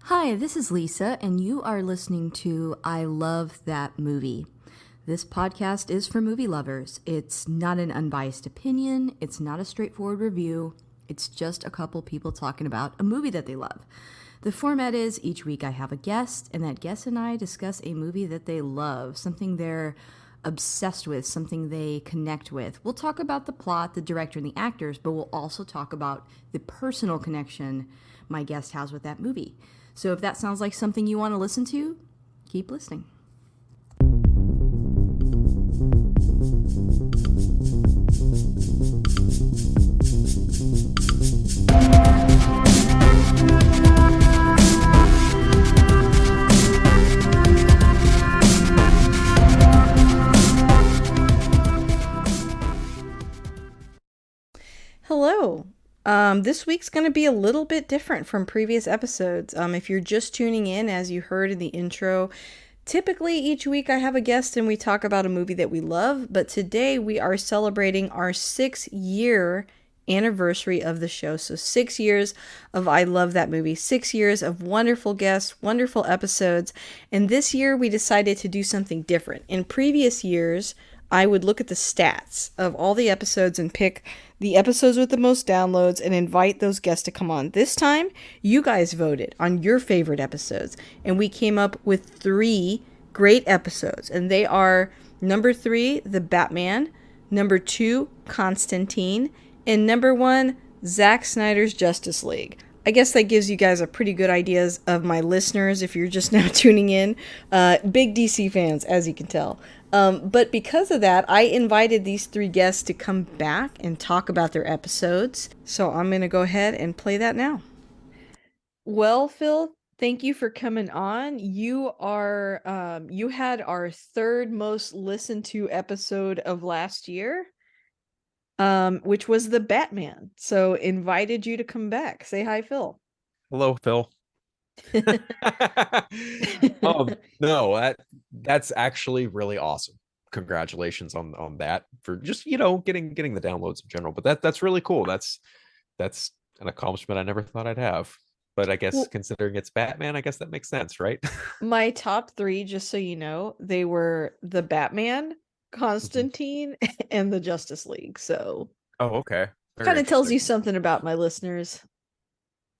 Hi, this is Lisa, and you are listening to I Love That Movie. This podcast is for movie lovers. It's not an unbiased opinion, it's not a straightforward review, it's just a couple people talking about a movie that they love. The format is each week I have a guest, and that guest and I discuss a movie that they love, something they're obsessed with, something they connect with. We'll talk about the plot, the director, and the actors, but we'll also talk about the personal connection my guest has with that movie. So if that sounds like something you want to listen to, keep listening. Hello. This week's going to be a little bit different from previous episodes. If you're just tuning in, as you heard in the intro, typically each week I have a guest and we talk about a movie that we love, but today we are celebrating our 6-year anniversary of the show. So 6 years of I Love That Movie, 6 years of wonderful guests, wonderful episodes, and this year we decided to do something different. In previous years, I would look at the stats of all the episodes and pick the episodes with the most downloads and invite those guests to come on. This time, you guys voted on your favorite episodes, and we came up with 3 great episodes. And they are number 3, The Batman, number 2, Constantine, and number 1, Zack Snyder's Justice League. I guess that gives you guys a pretty good ideas of my listeners if you're just now tuning in. Big DC fans, as you can tell. But because of that, I invited these 3 guests to come back and talk about their episodes. So I'm going to go ahead and play that now. Well, Phil, thank you for coming on. You had our 3rd most listened to episode of last year, which was the Batman. So invited you to come back. Say hi, Phil. Hello, Phil. No, that's actually really awesome. Congratulations on that for just, getting the downloads in general. But that's really cool. That's an accomplishment I never thought I'd have. But I guess Well, considering it's Batman, I guess that makes sense, right? my top 3, just so you know, they were the Batman, Mhm. Constantine, and the Justice League. So Oh, okay. Very kind of tells interesting. you something about my listeners.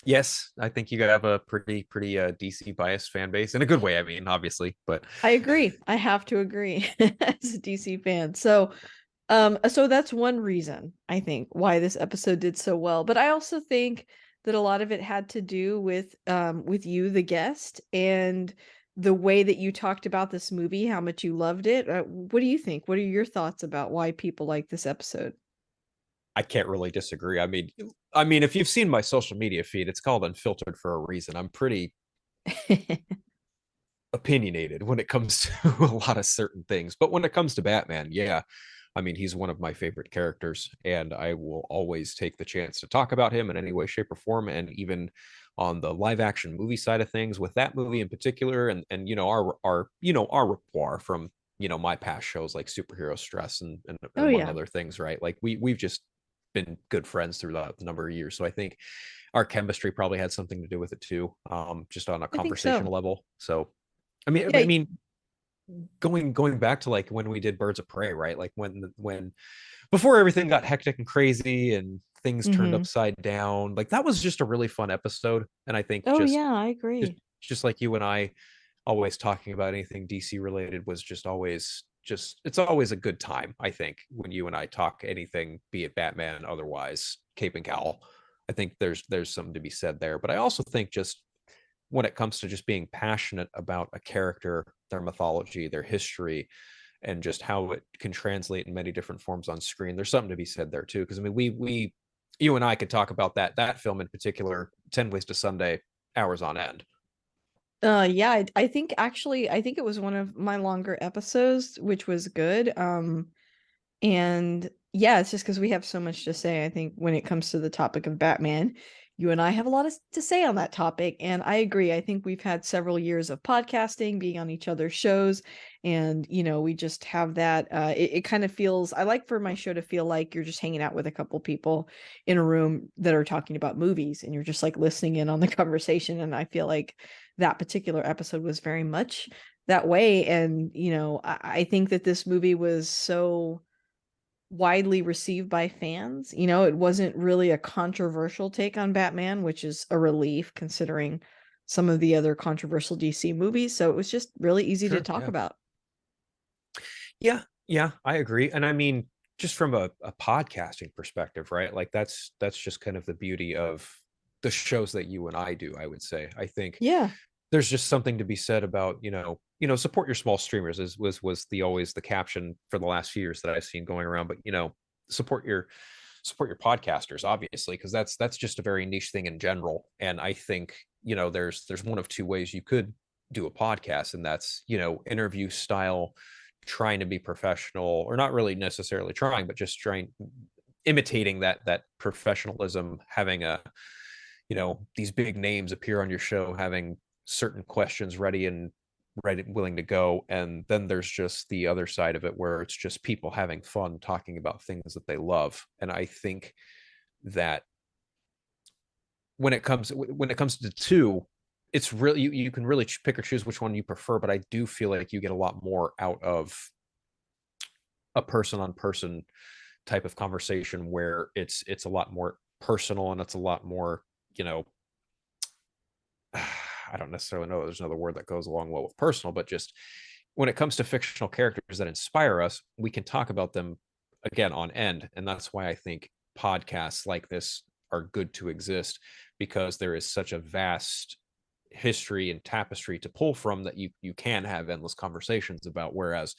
Yes, I think you have a pretty DC biased fan base in a good way. I mean, obviously, but I agree. I have to agree as a DC fan. So that's one reason I think why this episode did so well. But I also think that a lot of it had to do with you, the guest, and the way that you talked about this movie, how much you loved it. What do you think? What are your thoughts about why people like this episode? I can't really disagree. I mean, if you've seen my social media feed, it's called Unfiltered for a reason. I'm pretty opinionated when it comes to a lot of certain things. But when it comes to Batman, yeah, I mean, he's one of my favorite characters, and I will always take the chance to talk about him in any way, shape, or form. And even on the live action movie side of things, with that movie in particular, and our rapport from my past shows like Superhero Stress and Oh among yeah. other things, right? Like we've just been good friends throughout the number of years. So I think our chemistry probably had something to do with it too, just on a I think so. conversational level. So I mean, I Yeah. mean, going back to like when we did Birds of Prey, right? Like when before everything got hectic and crazy and things turned Mm-hmm. upside down, like that was just a really fun episode. And I think Oh just yeah, I just agree. just like you and I always talking about anything DC related was just always just it's always a good time, I think, when you and I talk anything, be it Batman, otherwise, Cape and Cowl. I think there's something to be said there. But I also think just when it comes to just being passionate about a character, their mythology, their history, and just how it can translate in many different forms on screen. There's something to be said there too, because I mean, we you and I could talk about that film in particular, 10 Ways to Sunday, hours on end. Yeah, I think actually I think it was one of my longer episodes, which was good. And yeah, it's just because we have so much to say, I think, when it comes to the topic of Batman. you and I have a lot to say on that topic. And I agree. I think we've had several years of podcasting, being on each other's shows. And, we just have that. It kind of feels, I like for my show to feel like you're just hanging out with a couple people in a room that are talking about movies and you're just like listening in on the conversation. And I feel like that particular episode was very much that way. And, I think that this movie was so widely received by fans. It wasn't really a controversial take on Batman, which is a relief considering some of the other controversial DC movies. So it was just really easy to Sure. talk Yeah. about. Yeah, I agree. And I mean, just from a podcasting perspective, right? Like that's just kind of the beauty of the shows that you and I do, I would say. I think Yeah. there's just something to be said about, support your small streamers is was the always the caption for the last few years that I've seen going around. But support your support your podcasters, obviously, because that's just a very niche thing in general. And I think, there's one of two ways you could do a podcast, and that's, interview style, trying to be professional, or not really necessarily trying, but just trying imitating that professionalism, having these big names appear on your show, having certain questions ready and ready, willing to go. And then there's just the other side of it where it's just people having fun talking about things that they love. And I think that when it comes to two, it's really you can really pick or choose which one you prefer. But I do feel like you get a lot more out of a person on person type of conversation where it's a lot more personal, and it's a lot more, you know I don't necessarily know there's another word that goes along well with personal, but just when it comes to fictional characters that inspire us, we can talk about them again on end. And that's why I think podcasts like this are good to exist, because there is such a vast history and tapestry to pull from that you can have endless conversations about. Whereas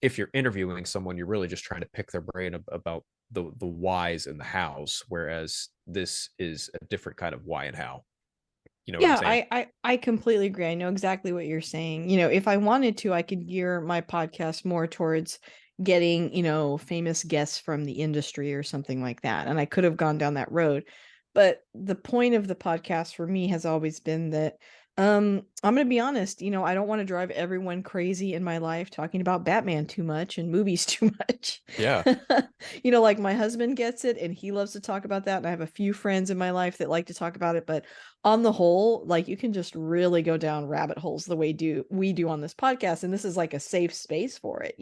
if you're interviewing someone, you're really just trying to pick their brain about the whys and the hows, whereas this is a different kind of why and how. You know what I'm Yeah, saying? I completely agree. I know exactly what you're saying. If I wanted to, I could gear my podcast more towards getting, famous guests from the industry or something like that. And I could have gone down that road. But the point of the podcast for me has always been that I'm going to be honest, I don't want to drive everyone crazy in my life talking about Batman too much and movies too much. Yeah. Like my husband gets it and he loves to talk about that. And I have a few friends in my life that like to talk about it, but on the whole, like you can just really go down rabbit holes the way we do on this podcast. And this is like a safe space for it.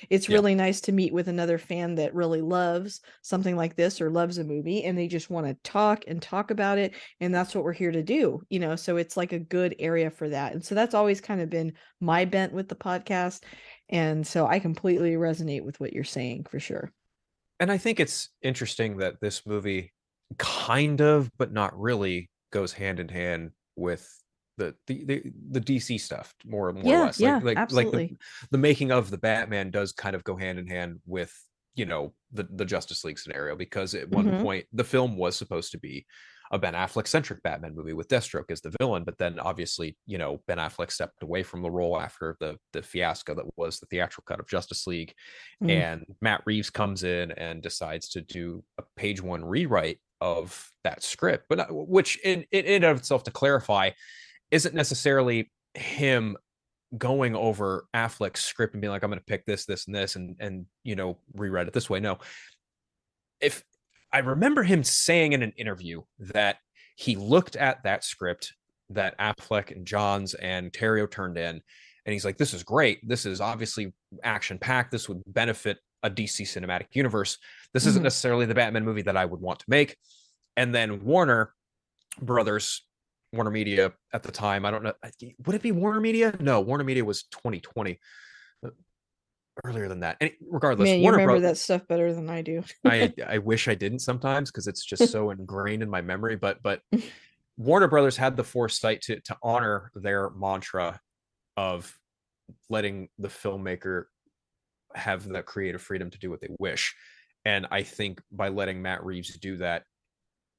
It's Yeah. really nice to meet with another fan that really loves something like this or loves a movie and they just want to talk and talk about it. And that's what we're here to do. So it's like a good area for that. And so that's always kind of been my bent with the podcast. And so I completely resonate with what you're saying for sure. And I think it's interesting that this movie kind of, but not really, goes hand in hand with the DC stuff, more or Yeah, less. Like yeah, absolutely. the making of the Batman does kind of go hand in hand with, the Justice League scenario, because at one Hmm. point the film was supposed to be a Ben Affleck centric Batman movie with Deathstroke as the villain, but then obviously, Ben Affleck stepped away from the role after the fiasco that was the theatrical cut of Justice League, Mm. and Matt Reeves comes in and decides to do a page one rewrite of that script, but which in of itself, to clarify, isn't necessarily him going over Affleck's script and being like, I'm going to pick this, and this, and rewrite it this way. No, if I remember him saying in an interview that he looked at that script that Affleck and Johns and Terrio turned in, and he's like, this is great. This is obviously action packed. This would benefit a DC cinematic universe. This isn't Hmm. necessarily the Batman movie that I would want to make. And then Brothers, Warner Media at the time, I don't know, would it be Warner Media? No, Warner Media was 2020, earlier than that. And regardless, Man, you remember that stuff better than I do. I wish I didn't sometimes, because it's just so ingrained in my memory. But Warner Brothers had the foresight to honor their mantra of letting the filmmaker have the creative freedom to do what they wish. And I think by letting Matt Reeves do that,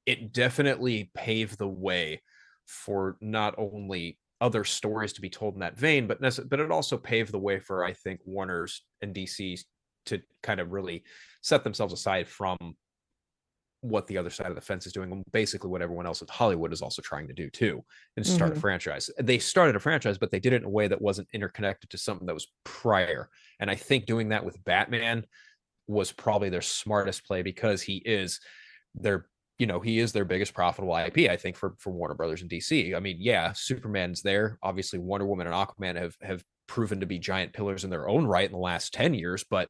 it definitely paved the way for not only other stories to be told in that vein, but it also paved the way for, I think, Warner's and DC's to kind of really set themselves aside from what the other side of the fence is doing, and basically what everyone else in Hollywood is also trying to do too, and start a Hmm. franchise. They started a franchise, but they did it in a way that wasn't interconnected to something that was prior. And I think doing that with Batman was probably their smartest play, because their he is their biggest profitable IP, I think, for Warner Brothers and DC. I mean, yeah, Superman's there. Obviously, Wonder Woman and Aquaman have proven to be giant pillars in their own right in the last 10 years, but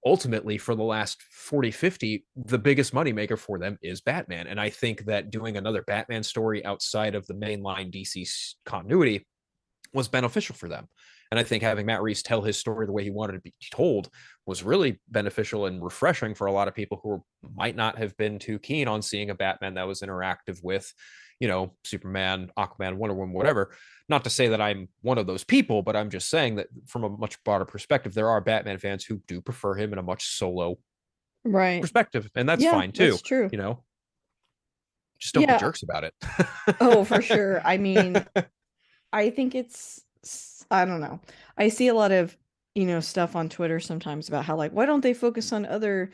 ultimately for the last 40-50, the biggest moneymaker for them is Batman. And I think that doing another Batman story outside of the mainline DC continuity was beneficial for them. And I think having Matt Reeves tell his story the way he wanted to be told was really beneficial and refreshing for a lot of people who might not have been too keen on seeing a Batman that was interactive with, Superman, Aquaman, Wonder Woman, whatever. Not to say that I'm one of those people, but I'm just saying that from a much broader perspective, there are Batman fans who do prefer him in a much solo Right. perspective, and that's Yeah, fine too. that's true. You know, just don't be Yeah. jerks about it. Oh, for sure. I mean, I think I don't know. I see a lot of, stuff on Twitter sometimes about how, like, why don't they focus on other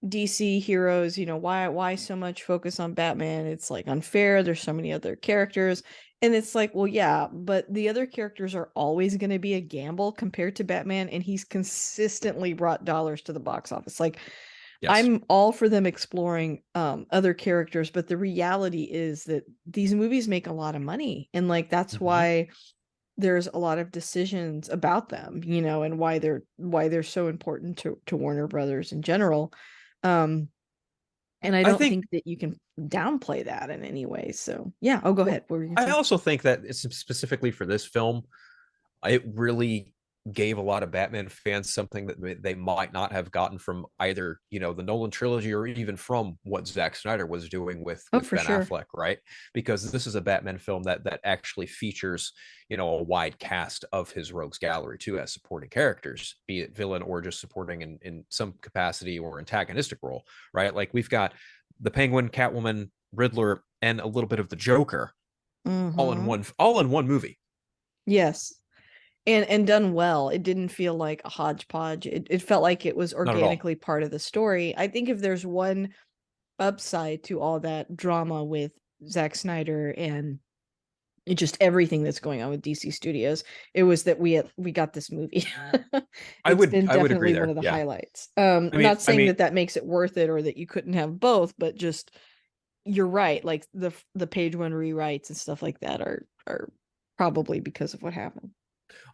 DC heroes? Why so much focus on Batman? It's like unfair. There's so many other characters. And it's like, well, yeah, but the other characters are always going to be a gamble compared to Batman, and he's consistently brought dollars to the box office. Like, Yes. I'm all for them exploring other characters, but the reality is that these movies make a lot of money, and like that's Mm-hmm. why there's a lot of decisions about them, and why they're so important to Warner Brothers in general. Um, and I I don't think think that you can downplay that in any way. So yeah, oh, go Well, ahead. What were you I gonna say? also think that it's specifically for this film, it really gave a lot of Batman fans something that they might not have gotten from either, the Nolan trilogy, or even from what Zack Snyder was doing with Oh, for Ben sure. Affleck, right? Because this is a Batman film that actually features, a wide cast of his rogues gallery too, as supporting characters, be it villain or just supporting in some capacity or antagonistic role, right? Like we've got the Penguin, Catwoman, Riddler, and a little bit of the Joker Mm-hmm. all in one movie. Yes. And done well. It didn't feel like a hodgepodge. It felt like it was Not at all. organically part of the story. I think if there's one upside to all that drama with Zack Snyder and just everything that's going on with DC Studios, it was that we got this movie. It's been I would agree definitely one of there. the Yeah. highlights. I mean, Not I saying mean, that that makes it worth it or that you couldn't have both, but just you're right. Like the page one rewrites and stuff like that are probably because of what happened.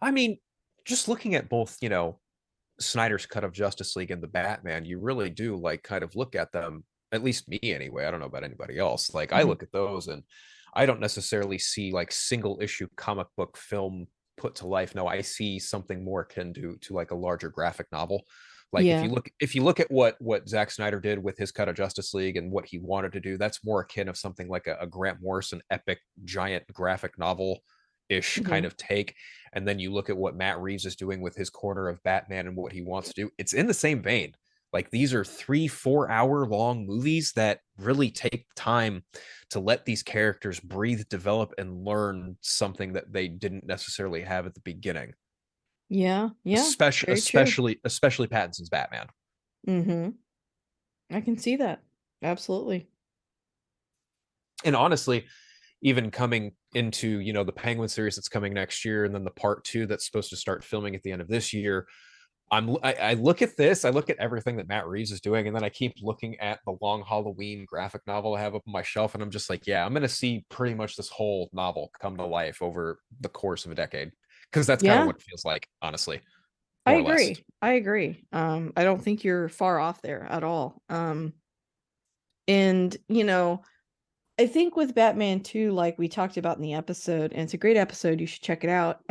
I mean, just looking at both, Snyder's cut of Justice League and the Batman, you really do like kind of look at them, at least me anyway. I don't know about anybody else. Like I Mhm. look at those and I don't necessarily see like single issue comic book film put to life. No, I see something more akin to like a larger graphic novel. Like Yeah. if you look at what Zack Snyder did with his cut of Justice League and what he wanted to do, that's more akin of something like a Grant Morrison epic giant graphic novel ish kind Hmm. of take. And then you look at what Matt Reeves is doing with his corner of Batman and what he wants to do, it's in the same vein. Like these are 3-4 hour long movies that really take time to let these characters breathe, develop, and learn something that they didn't necessarily have at the beginning. Yeah. Yeah. Very true. Especially Pattinson's Batman. Hmm. I can see that. Absolutely. And honestly, even coming into the Penguin series that's coming next year, and then the part two that's supposed to start filming at the end of this year, I look at this, I look at everything that Matt Reeves is doing, and then I keep looking at the Long Halloween graphic novel I have up on my shelf, and I'm just like, yeah, I'm gonna see pretty much this whole novel come to life over the course of a decade, because that's kind of Yeah. what it feels like, honestly, I more or less. agree. I agree. I don't think you're far off there at all. And I think with Batman too, like we talked about in the episode, and it's a great episode, you should check it out.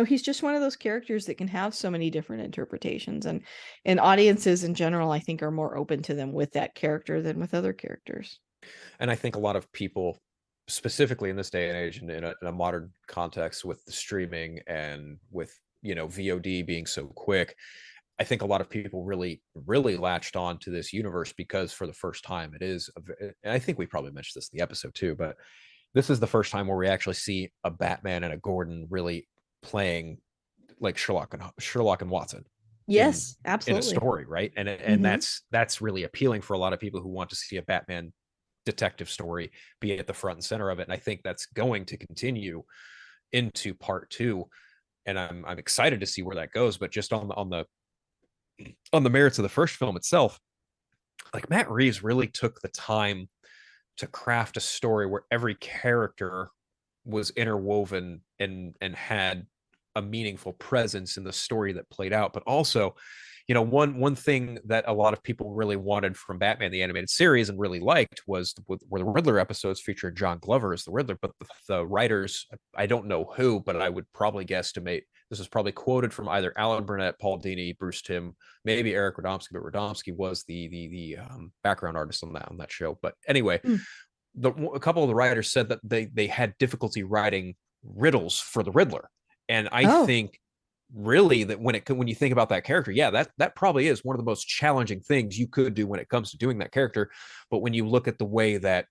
He's just one of those characters that can have so many different interpretations, and audiences in general, I think, are more open to them with that character than with other characters. And I think a lot of people, specifically in this day and age, and in a modern context with the streaming and with VOD being so quick, I think a lot of people really, really latched on to this universe because for the first time, it is, and I think we probably mentioned this in the episode too, but this is the first time where we actually see a Batman and a Gordon really playing like Sherlock and Watson. Yes, in a absolutely. story, right? And Mm-hmm. that's really appealing for a lot of people who want to see a Batman detective story be at the front and center of it. And I think that's going to continue into part two. And I'm excited to see where that goes. But just on the merits of the first film itself, like Matt Reeves really took the time to craft a story where every character was interwoven and had a meaningful presence in the story that played out. But also, one thing that a lot of people really wanted from Batman the animated series and really liked was where the Riddler episodes featured John Glover as the Riddler. But the writers, I don't know who, but I would probably guesstimate this was probably quoted from either Alan Burnett, Paul Dini, Bruce Timm, maybe Eric Radomski, but Radomski was the background artist on that show. But anyway, Mm. a couple of the writers said that they had difficulty writing riddles for the Riddler, and I Oh. think really that when you think about that character, yeah, that probably is one of the most challenging things you could do when it comes to doing that character. But when you look at the way that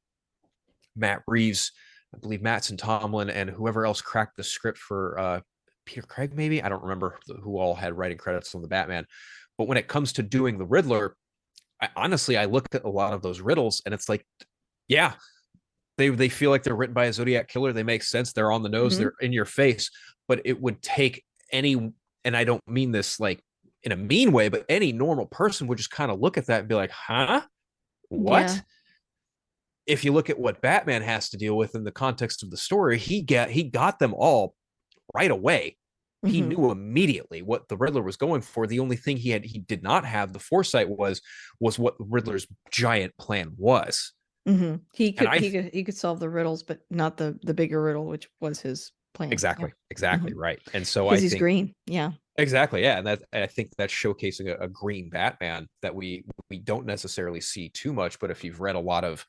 Matt Reeves, I believe Mattson Tomlin, and whoever else cracked the script for Peter Craig, maybe I don't remember who all had writing credits on the Batman, but when it comes to doing the Riddler, honestly, I look at a lot of those riddles and it's like, yeah, they feel like they're written by a Zodiac killer. They make sense. They're on the nose. Mm-hmm. They're in your face. But it would take any, and I don't mean this like in a mean way, but any normal person would just kind of look at that and be like, huh? Yeah. What? If you look at what Batman has to deal with in the context of the story, he got them all right away. He Mm-hmm. knew immediately what the Riddler was going for. The only thing he did not have the foresight was what the Riddler's giant plan was. Mm-hmm. He And could I he could he could solve the riddles, but not the bigger riddle, which was his plan. Yeah. exactly Mm-hmm. right. And so Because I he's think green. Yeah. exactly, yeah, and I think that's showcasing a green Batman that we don't necessarily see too much. But if you've read a lot of,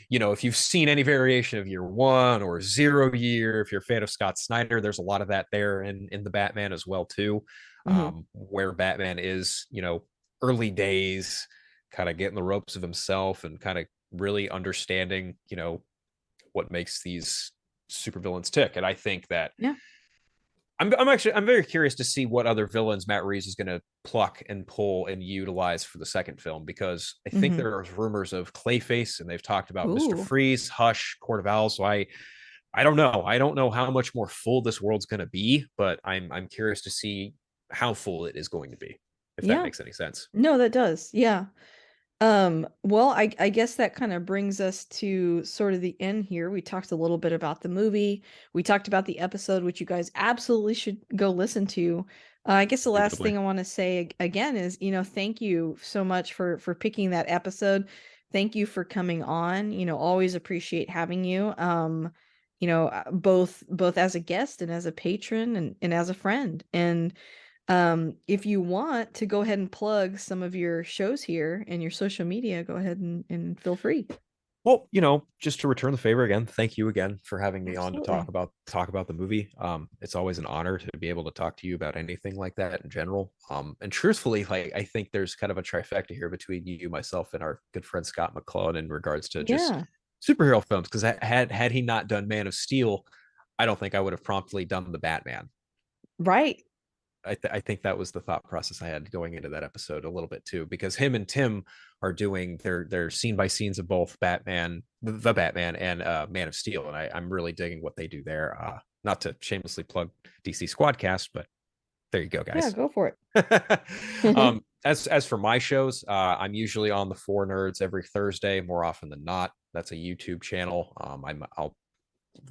if you've seen any variation of Year One or Zero Year, if you're a fan of Scott Snyder, there's a lot of that there in the Batman as well too, Mm-hmm. where Batman is, early days, kind of getting the ropes of himself and kind of really understanding, what makes these supervillains tick. And I think that Yeah. I'm very curious to see what other villains Matt Reeves is going to pluck and pull and utilize for the second film, because I think Mm-hmm. there are rumors of Clayface and they've talked about Mr. Ooh. Freeze, Hush, Court of Owls. So I don't know. I don't know how much more full this world's going to be, but I'm curious to see how full it is going to be, if that Yeah. makes any sense. No, that does. Yeah. Well, I guess that kind of brings us to sort of the end here. We talked a little bit about the movie. We talked about the episode, which you guys absolutely should go listen to. I guess the last Indubitably. thing I want to say again is, thank you so much for picking that episode. Thank you for coming on. Always appreciate having you. Both as a guest and as a patron and as a friend. And if you want to go ahead and plug some of your shows here and your social media, go ahead and feel free. Well, just to return the favor again, thank you again for having me on to Absolutely. talk about the movie. It's always an honor to be able to talk to you about anything like that in general. And truthfully, like I think there's kind of a trifecta here between you, myself, and our good friend Scott McClellan in regards to just Yeah, superhero films. Because had he not done Man of Steel, I don't think I would have promptly done the Batman. right. I think that was the thought process I had going into that episode a little bit too, because him and Tim are doing their scene by scenes of both Batman, the Batman, and Man of Steel, and I'm really digging what they do there. Not to shamelessly plug DC Squadcast, but there you go, Yeah, guys. go for it. As for my shows, I'm usually on the Four Nerds every Thursday, more often than not. That's a YouTube channel. I'll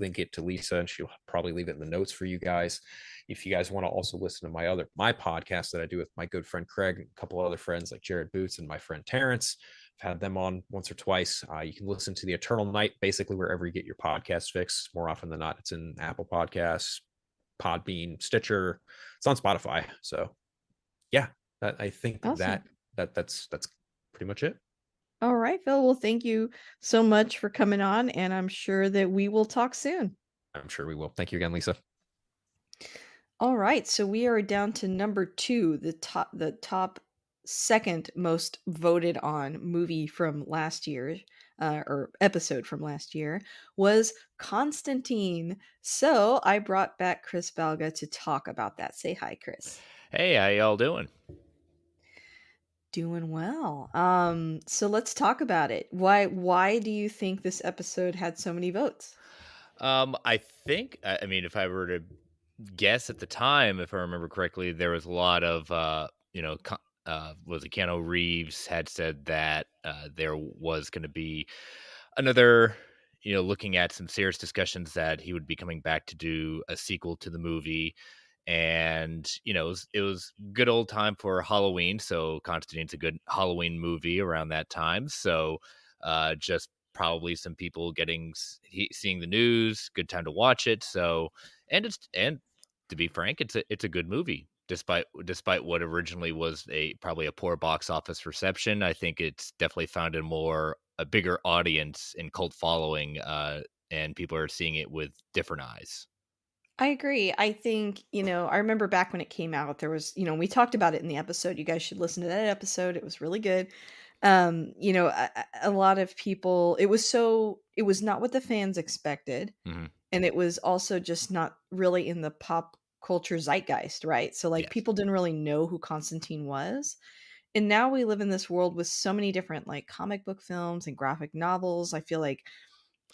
link it to Lisa, and she'll probably leave it in the notes for you guys. If you guys want to also listen to my podcast that I do with my good friend Craig, and a couple of other friends like Jared Boots and my friend Terrence, I've had them on once or twice. You can listen to the Eternal Night basically wherever you get your podcast fix. More often than not, it's in Apple Podcasts, Podbean, Stitcher. It's on Spotify. So yeah, I think Awesome. that's pretty much it. All right, Phil. Well, thank you so much for coming on, and I'm sure that we will talk soon. I'm sure we will. Thank you again, Lisa. All right, so we are down to number two, the top second most voted on movie from last year, or episode from last year, was Constantine. So I brought back Chris Balga to talk about that. Say hi, Chris. Hey, how y'all doing? Doing well. So let's talk about it. Why do you think this episode had so many votes? I think, I mean, if I were to guess at the time, if I remember correctly, there was a lot of, was it Keanu Reeves had said that there was going to be another, looking at some serious discussions that he would be coming back to do a sequel to the movie. And, it was good old time for Halloween. So Constantine's a good Halloween movie around that time. So just probably some people seeing the news, good time to watch it. So, and to be frank, it's a good movie. Despite what originally was probably a poor box office reception, I think it's definitely found a bigger audience and cult following, and people are seeing it with different eyes. I agree. I think, I remember back when it came out, there was, we talked about it in the episode. You guys should listen to that episode. It was really good. A lot of people, it was not what the fans expected. Hmm. And it was also just not really in the pop culture zeitgeist, right? So, like, Yes. people didn't really know who Constantine was. And now we live in this world with so many different, like, comic book films and graphic novels. I feel like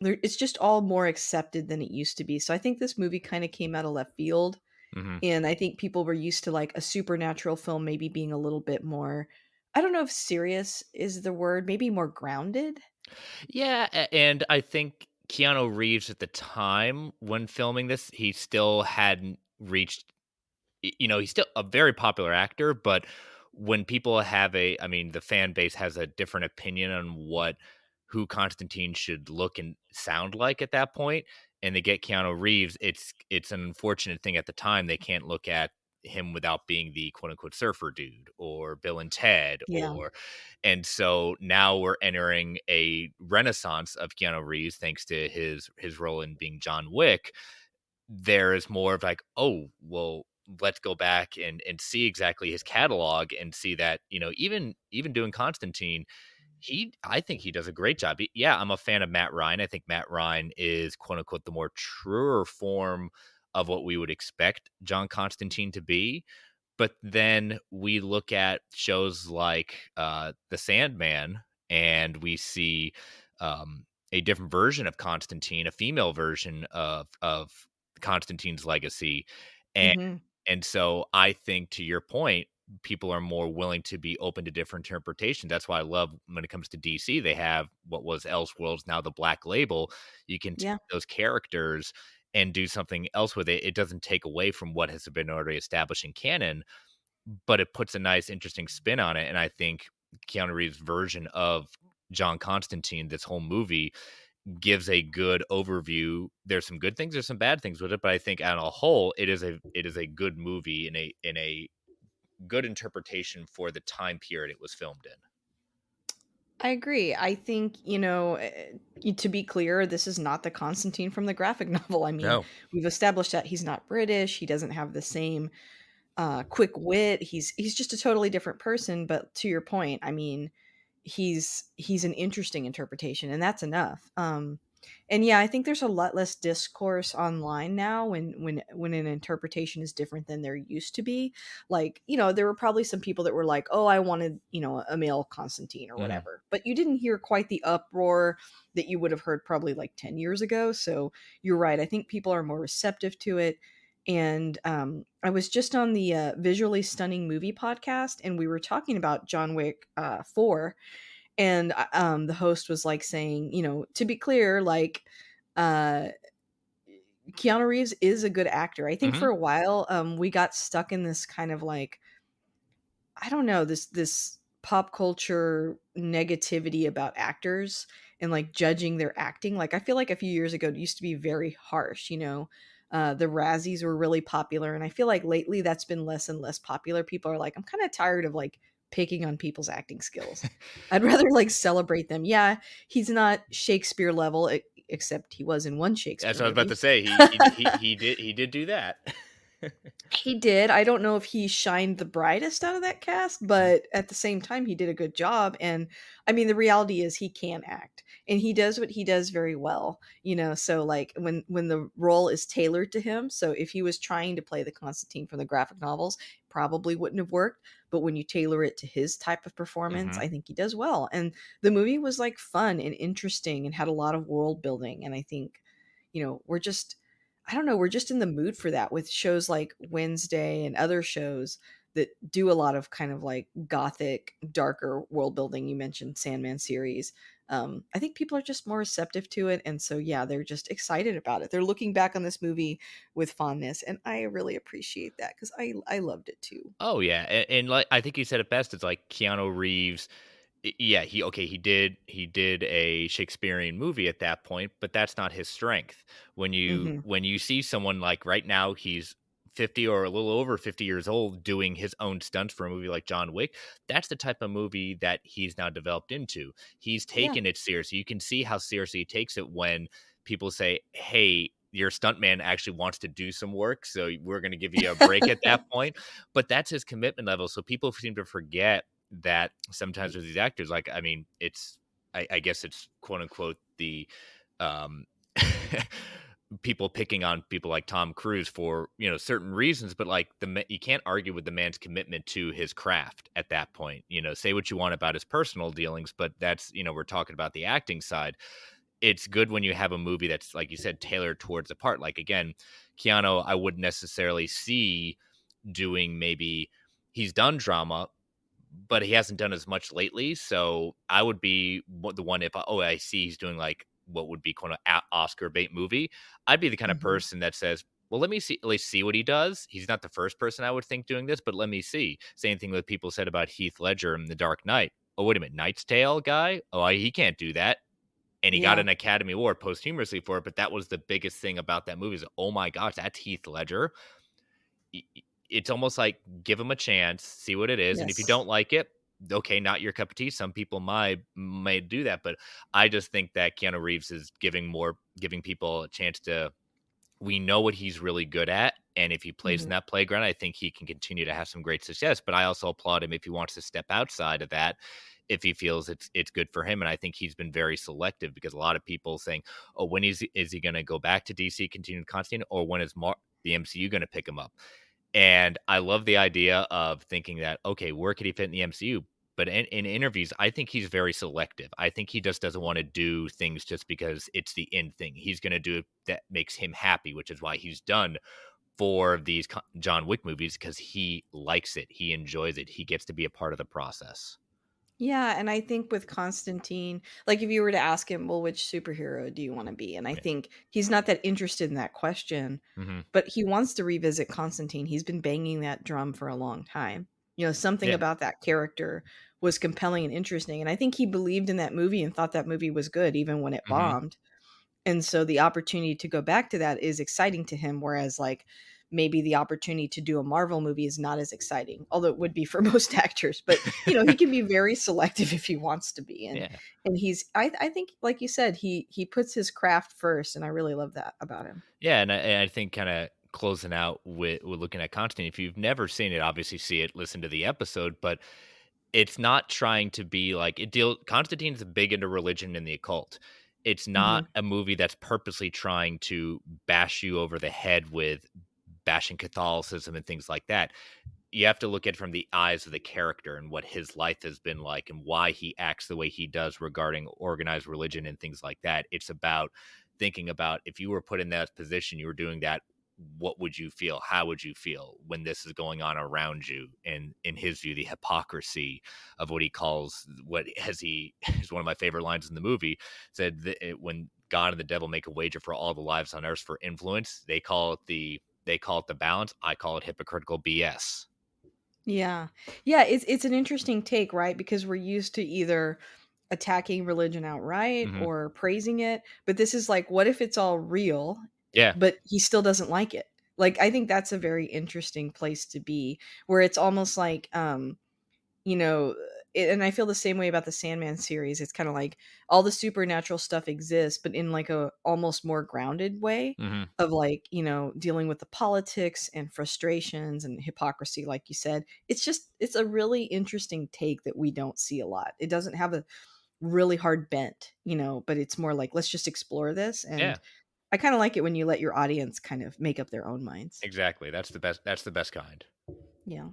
it's just all more accepted than it used to be. So I think this movie kind of came out of left field, Hmm. and I think people were used to like a supernatural film maybe being a little bit more, I don't know if serious is the word, maybe more grounded. Yeah, and I think Keanu Reeves at the time when filming this, he still hadn't reached. He's still a very popular actor, but when people I mean, the fan base has a different opinion on who Constantine should look and sound like at that point, and they get Keanu Reeves. It's an unfortunate thing at the time they can't look at him without being the quote unquote surfer dude or Bill and Ted Yeah. and so now we're entering a renaissance of Keanu Reeves thanks to his role in being John Wick. There is more of like, oh, well, let's go back and see exactly his catalog and see that, even doing Constantine, I think he does a great job. Yeah, I'm a fan of Matt Ryan. I think Matt Ryan is quote unquote the more truer form of what we would expect John Constantine to be. But then we look at shows like The Sandman, and we see a different version of Constantine, a female version of Constantine's legacy, and Hmm. so I think, to your point, people are more willing to be open to different interpretations. That's why I love when it comes to DC. They have what was Elseworlds, now the Black Label. You can take Yeah, those characters and do something else with it. It doesn't take away from what has been already established in canon, but it puts a nice, interesting spin on it. And I think Keanu Reeves' version of John Constantine, this whole movie, gives a good overview. There's some good things, there's some bad things with it, but I think on a whole, it is a good movie in a good interpretation for the time period it was filmed in. I agree. I think, to be clear, this is not the Constantine from the graphic novel. I mean, No. we've established that he's not British. He doesn't have the same quick wit. He's just a totally different person. But to your point, I mean, he's an interesting interpretation, and that's enough. And yeah, I think there's a lot less discourse online now when an interpretation is different than there used to be. Like, there were probably some people that were like, "Oh, I wanted, a male Constantine or Mhm. whatever," but you didn't hear quite the uproar that you would have heard probably like 10 years ago. So you're right. I think people are more receptive to it. And I was just on the Visually Stunning Movie podcast, and we were talking about John Wick 4, and the host was like saying, to be clear, like, uh Keanu Reeves is a good actor. I think for Mhm. a while we got stuck in this kind of like, I don't know, this pop culture negativity about actors and like judging their acting. Like, I feel like a few years ago it used to be very harsh, the Razzies were really popular, and I feel like lately that's been less and less popular. People are like, I'm kind of tired of like picking on people's acting skills. I'd rather like celebrate them. Yeah, he's not Shakespeare level, except he was in one That's Shakespeare what I was about to movie. say. He did do that. He did. I don't know if he shined the brightest out of that cast, but at the same time, he did a good job. And I mean, the reality is he can act. and he does what he does very well, so like when the role is tailored to him. So if he was trying to play the Constantine from the graphic novels, probably wouldn't have worked, but when you tailor it to his type of performance, Hmm. I think he does well. And the movie was like fun and interesting and had a lot of world building, and I think, we're just, I don't know, we're just in the mood for that with shows like Wednesday and other shows that do a lot of kind of like gothic, darker world building. You mentioned Sandman series. I think people are just more receptive to it. And so, yeah, they're just excited about it. They're looking back on this movie with fondness. And I really appreciate that because I loved it too. Oh yeah, and like I think you said it best. It's like Keanu Reeves. Yeah, he did a Shakespearean movie at that point, but that's not his strength. Hmm. When you see someone like right now, he's 50 or a little over 50 years old doing his own stunts for a movie like John Wick. That's the type of movie that he's now developed into. He's Yeah. taken it seriously. You can see how seriously he takes it when people say, "Hey, your stuntman actually wants to do some work, so we're going to give you a break at that point." But that's his commitment level. So people seem to forget that sometimes with these actors, like, I mean, I guess it's quote unquote the um people picking on people like Tom Cruise for, certain reasons, but like you can't argue with the man's commitment to his craft at that point. Say what you want about his personal dealings, but that's, we're talking about the acting side. It's good when you have a movie that's, like you said, tailored towards the part. Like, again, Keanu, I wouldn't necessarily see doing, maybe he's done drama, but he hasn't done as much lately. So I would be the one, if I see he's doing like what would be kind of Oscar bait movie. I'd be the kind of Hmm. person that says, well, let me see, at least see what he does. He's not the first person I would think doing this, but let me see. Same thing that people said about Heath Ledger in The Dark Knight. Oh, wait a minute, Knight's Tale guy? Oh, he can't do that. And he got Yeah. an Academy Award posthumously for it. But that was the biggest thing about that movie is, oh my gosh, that's Heath Ledger. It's almost like give him a chance, see what it is, and if you Yes. don't like it, okay, not your cup of tea. Some people may do that, but I just think that Keanu Reeves is giving people a chance to. We know what he's really good at, and if he plays in Hmm. that playground, I think he can continue to have some great success. But I also applaud him if he wants to step outside of that, if he feels it's good for him. And I think he's been very selective, because a lot of people saying, "Oh, when is he going to go back to DC, continue Constantine, or when is the MCU going to pick him up?" And I love the idea of thinking that, okay, where could he fit in the MCU? But in interviews, I think he's very selective. I think he just doesn't want to do things just because it's the in thing. He's going to do it that makes him happy, which is why he's done for these John Wick movies, because he likes it. He enjoys it. He gets to be a part of the process. Yeah, and I think with Constantine, like if you were to ask him, well, which superhero do you want to be? And I Yeah. think he's not that interested in that question, Hmm. but he wants to revisit Constantine. He's been banging that drum for a long time. Something Yeah. about that character was compelling and interesting. And I think he believed in that movie and thought that movie was good, even when it Hmm. bombed. And so the opportunity to go back to that is exciting to him, whereas like maybe the opportunity to do a Marvel movie is not as exciting, although it would be for most actors. But he can be very selective if he wants to be. And Yeah. he's I think, like you said, he puts his craft first, and I really love that about him. Yeah, and I think kind of closing out with looking at Constantine. If you've never seen it, obviously see it, listen to the episode, but it's not trying to be like Constantine's big into religion and the occult. It's Hmm. not a movie that's purposely trying to bash you over the head with bashing Catholicism and things like that. You have to look at it from the eyes of the character and what his life has been like and why he acts the way he does regarding organized religion and things like that. It's about thinking about, if you were put in that position, you were doing that, what would you feel? How would you feel when this is going on around you? And in his view, the hypocrisy of what he calls, what as he is one of my favorite lines in the movie, said that when God and the devil make a wager for all the lives on earth for influence, they call it the balance. I call it hypocritical BS. Yeah. Yeah, it's an interesting take, right? Because we're used to either attacking religion outright Hmm. or praising it, but this is like, what if it's all real, Yeah. but he still doesn't like it? Like, I think that's a very interesting place to be, where it's almost like, you know and I feel the same way about the Sandman series. It's kind of like all the supernatural stuff exists, but in like a almost more grounded way Hmm. of like, dealing with the politics and frustrations and hypocrisy, like you said. It's a really interesting take that we don't see a lot. It doesn't have really hard bent, but it's more like, let's just explore this. Yeah, And I kind of like it when you let your audience kind of make up their own minds. exactly. That's the best kind. Yeah.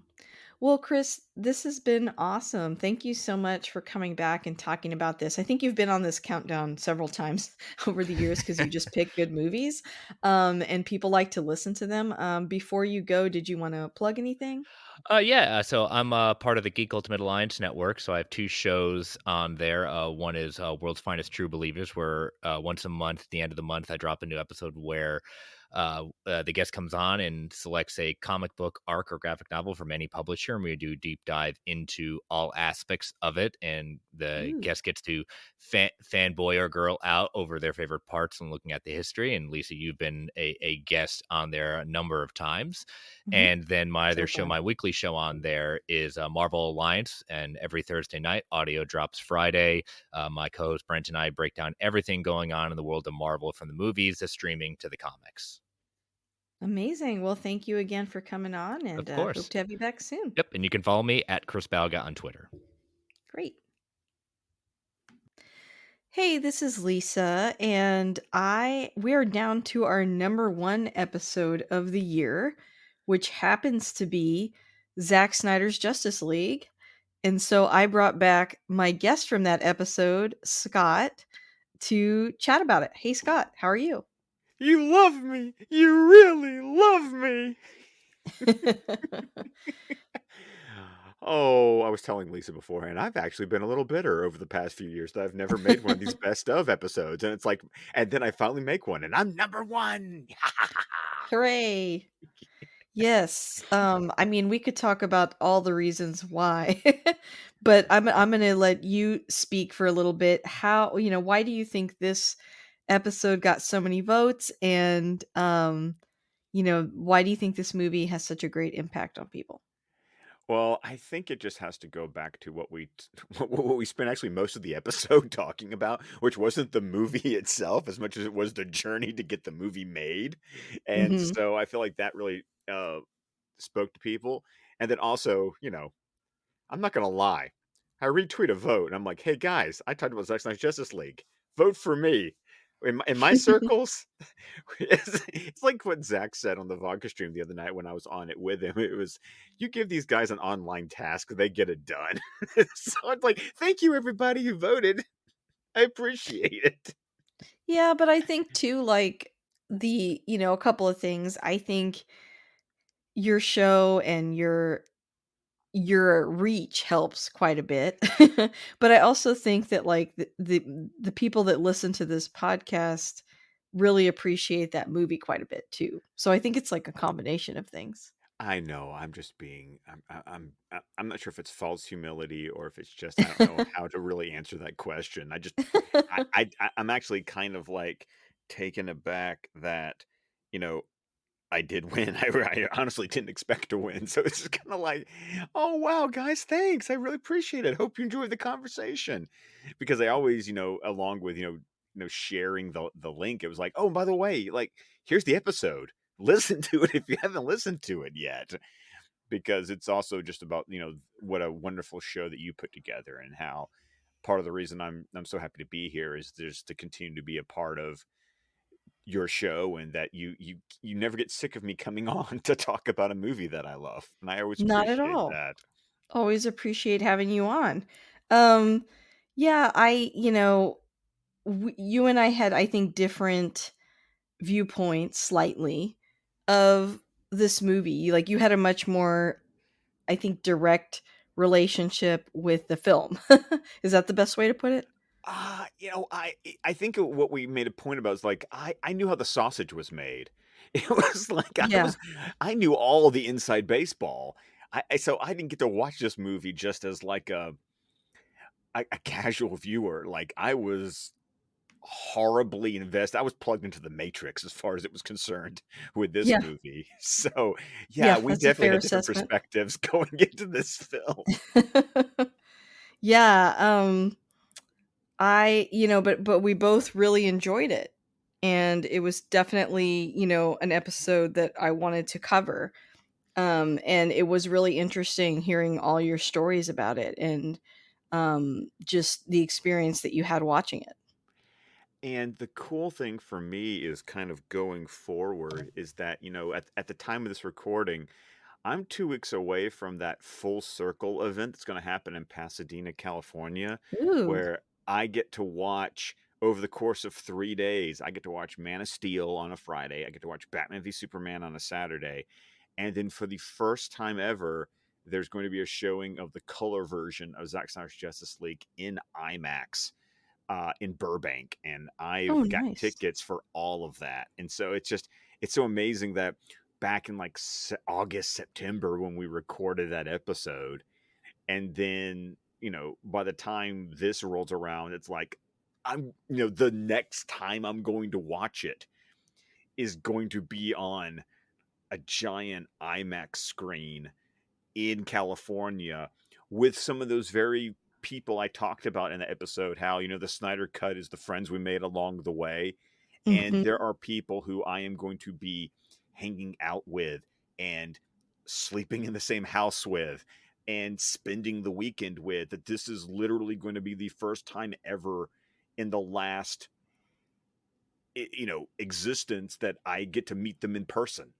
Well, Chris, this has been awesome. Thank you so much for coming back and talking about this. I think you've been on this countdown several times over the years because you just pick good movies, and people like to listen to them. Before you go, did you want to plug anything? Yeah. So I'm part of the Geek Ultimate Alliance network. So I have two shows on there. One is World's Finest True Believers, where once a month, at the end of the month, I drop a new episode where the guest comes on and selects a comic book, arc, or graphic novel from any publisher, and we do a deep dive into all aspects of it. And the Ooh, guest gets to fanboy or girl out over their favorite parts and looking at the history. And Lisa, you've been a guest on there a number of times. mhm. And then my other So show, fun. my weekly show on there is Marvel Alliance. And every Thursday night, audio drops Friday. My co host Brent and I break down everything going on in the world of Marvel, from the movies to streaming to the comics. Amazing. Well, thank you again for coming on, and Of hope course. to have you back soon. Yep. And you can follow me at Chris Balga on Twitter. Great. Hey, this is Lisa, and we are down to our number one episode of the year, which happens to be Zack Snyder's Justice League. And so I brought back my guest from that episode, Scott, to chat about it. Hey, Scott, how are you? You love me. You really love me. Oh, I was telling Lisa beforehand, I've actually been a little bitter over the past few years that I've never made one of these best of episodes. And it's like, and then I finally make one and I'm number one. Hooray. Yes. I mean, we could talk about all the reasons why, but I'm going to let you speak for a little bit. Why do you think this episode got so many votes, and why do you think this movie has such a great impact on people? Well, I think it just has to go back to what what we spent actually most of the episode talking about, which wasn't the movie itself as much as it was the journey to get the movie made. And Mhm. so I feel like that really spoke to people. And then also, I'm not gonna lie. I retweet a vote and I'm like, hey guys, I talked about Zack Snyder's Justice League. Vote for me. In my circles, it's like what Zach said on the vodka stream the other night when I was on it with him. It was, you give these guys an online task, they get it done. So it's like, thank you everybody who voted. I appreciate it. Yeah, but I think too, like, a couple of things. I think your show and your reach helps quite a bit. But I also think that, like, the people that listen to this podcast really appreciate that movie quite a bit too. So I think it's like a combination of things. I know. I'm just being. I'm not sure if it's false humility or if it's just I don't know how to really answer that question. I'm actually kind of like taken aback that you know I did win. I honestly didn't expect to win, so it's just kind of like, oh wow, guys, thanks. I really appreciate it. Hope you enjoyed the conversation because I always along with sharing the link. It was like, oh, by the way, like here's the episode. Listen to it if you haven't listened to it yet, because it's also just about what a wonderful show that you put together and how part of the reason I'm so happy to be here is just to continue to be a part of your show and that you never get sick of me coming on to talk about a movie that I love, and I always Not at appreciate all. that. Always appreciate having you on. Um, yeah, you and I had, I think, different viewpoints slightly of this movie. Like, you had a much more, I think, direct relationship with the film. Is that the best way to put it? I think what we made a point about is like I knew how the sausage was made. It was like Yeah. I knew all the inside baseball. So I didn't get to watch this movie just as like a casual viewer. Like I was horribly invested. I was plugged into the Matrix as far as it was concerned with this Yeah. movie. So yeah, Yeah, we that's a definitely fair had different assessment. perspectives going into this film. Yeah, but we both really enjoyed it. And it was definitely, an episode that I wanted to cover. And it was really interesting hearing all your stories about it. And just the experience that you had watching it. And the cool thing for me is kind of going forward is that, at the time of this recording, I'm 2 weeks away from that full circle event that's going to happen in Pasadena, California, Ooh. where I get to watch over the course of 3 days. I get to watch Man of Steel on a Friday. I get to watch Batman v Superman on a Saturday. And then for the first time ever, there's going to be a showing of the color version of Zack Snyder's Justice League in IMAX in Burbank, and Oh, I've got nice. tickets for all of that. And so it's so amazing that back in like August, September when we recorded that episode, and then by the time this rolls around, it's like the next time I'm going to watch it is going to be on a giant IMAX screen in California with some of those very people I talked about in the episode, how, the Snyder Cut is the friends we made along the way. And Mhm. there are people who I am going to be hanging out with and sleeping in the same house with and spending the weekend with, that this is literally going to be the first time ever in the last existence that I get to meet them in person.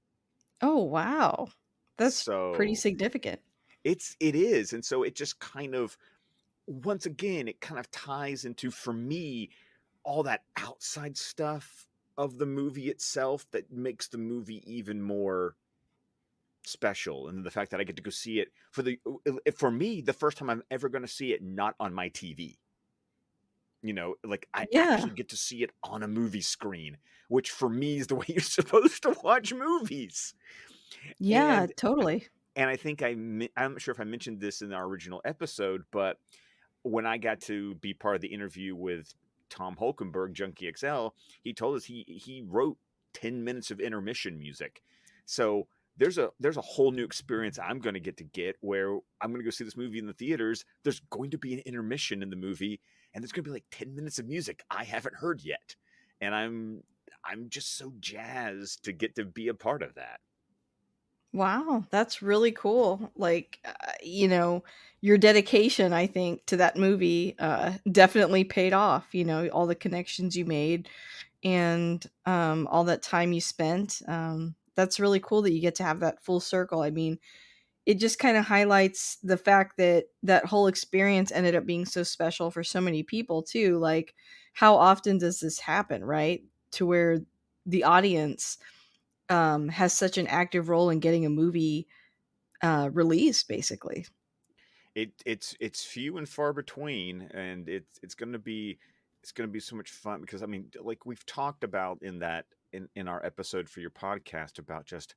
Oh, wow. That's pretty So significant. it is. And so it just kind of, once again, it kind of ties into, for me, all that outside stuff of the movie itself that makes the movie even more special. And the fact that I get to go see it for me, the first time I'm ever going to see it not on my TV. Like I Yeah. actually get to see it on a movie screen, which for me is the way you're supposed to watch movies. Yeah, And totally. I think I'm not sure if I mentioned this in our original episode, but when I got to be part of the interview with Tom Holkenberg, Junkie XL, he told us he wrote 10 minutes of intermission music. So there's a whole new experience I'm going to get where I'm going to go see this movie in the theaters. There's going to be an intermission in the movie, and there's going to be like 10 minutes of music I haven't heard yet. And I'm just so jazzed to get to be a part of that. Wow, that's really cool. Like, your dedication, I think, to that movie definitely paid off. All the connections you made and all that time you spent. That's really cool that you get to have that full circle. I mean, it just kind of highlights the fact that that whole experience ended up being so special for so many people, too. Like, how often does this happen, right? To where the audience has such an active role in getting a movie released, basically. It's few and far between, and it's gonna be so much fun because, I mean, like we've talked about in our episode for your podcast about just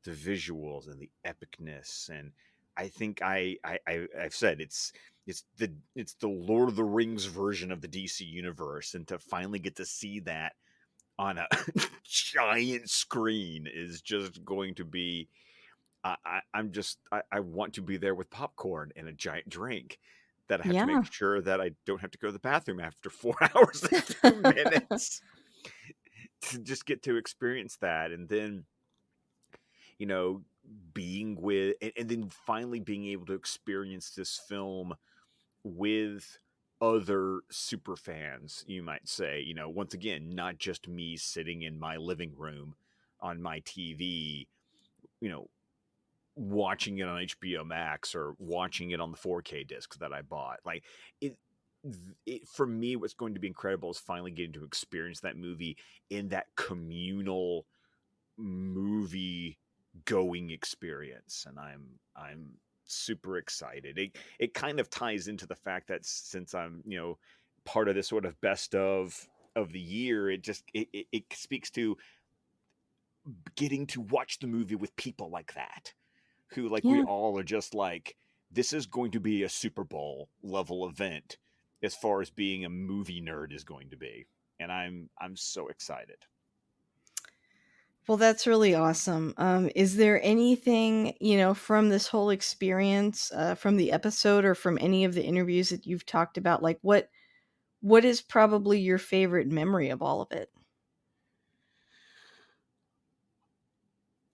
the visuals and the epicness. And I think I've said it's the Lord of the Rings version of the DC universe, and to finally get to see that on a giant screen is just going to be, I want to be there with popcorn and a giant drink, that I have to make Yeah. sure that I don't have to go to the bathroom after 4 hours and 2 minutes to just get to experience that. And then, you know, being with, and then finally being able to experience this film with other super fans, you might say, once again, not just me sitting in my living room on my TV, you know, watching it on HBO Max or watching it on the 4K disc that I bought. Like it, for me, what's going to be incredible is finally getting to experience that movie in that communal movie going experience. And I'm super excited. It kind of ties into the fact that since I'm, part of this sort of best of the year, it speaks to getting to watch the movie with people like that, who, like, we Yeah. all are just like, this is going to be a Super Bowl level event as far as being a movie nerd is going to be. And I'm so excited. Well, that's really awesome. Is there anything, from this whole experience, from the episode or from any of the interviews that you've talked about, like what is probably your favorite memory of all of it?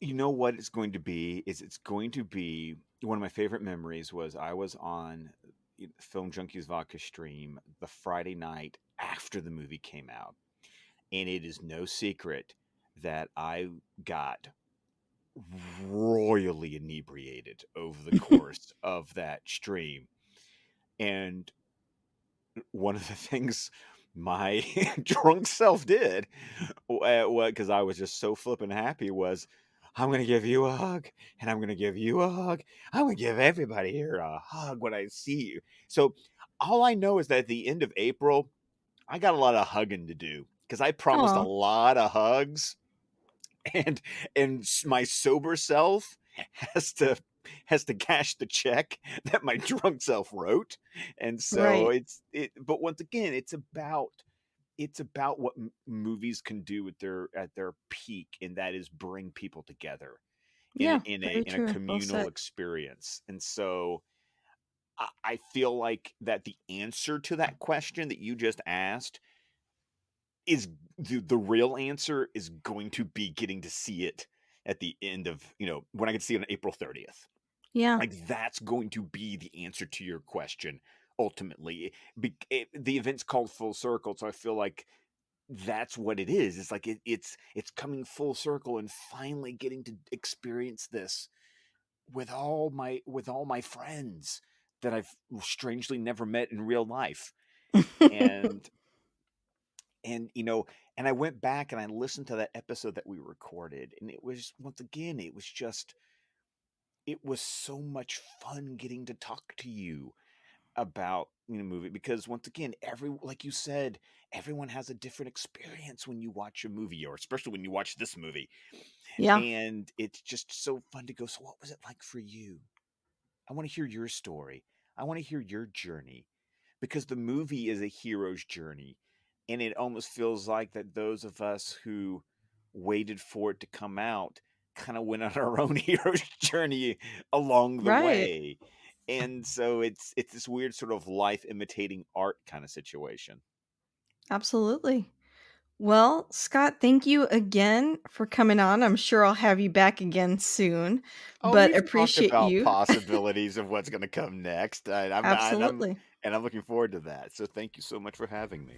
You know what it's going to be, is it's going to be one of my favorite memories was I was on Film Junkies Vodka stream the Friday night after the movie came out. And it is no secret that I got royally inebriated over the course of that stream. And one of the things my drunk self did, because I was just so flippin' happy, was I'm going to give you a hug, and I'm going to give you a hug. I'm going to give everybody here a hug when I see you. So all I know is that at the end of April, I got a lot of hugging to do because I promised a Aw. lot of hugs, and my sober self has to cash the check that my drunk self wrote. And so Right. but once again, it's about what movies can do at their peak, and that is bring people together Yeah, in very a true. Well communal said. experience. And so I feel like that the answer to that question that you just asked is the real answer is going to be getting to see it at the end of, when I get to see it on April 30th. Yeah. Like, that's going to be the answer to your question ultimately. The event's called Full Circle, so I feel like that's what it is. It's like it's coming full circle and finally getting to experience this with all my friends that I've strangely never met in real life. And and I went back and I listened to that episode that we recorded, and it was, once again, it was so much fun getting to talk to you about movie, because once again, like you said, everyone has a different experience when you watch a movie, or especially when you watch this movie. Yeah. And it's just so fun to go, so what was it like for you? I want to hear your story. I want to hear your journey, because the movie is a hero's journey, and it almost feels like that those of us who waited for it to come out kind of went on our own hero's journey along the Right. way. And so it's this weird sort of life imitating art kind of situation. Absolutely. Well, Scott, thank you again for coming on. I'm sure I'll have you back again soon, Oh, but we've talked appreciate about you. possibilities of what's going to come next. I'm Absolutely. looking forward to that. So thank you so much for having me.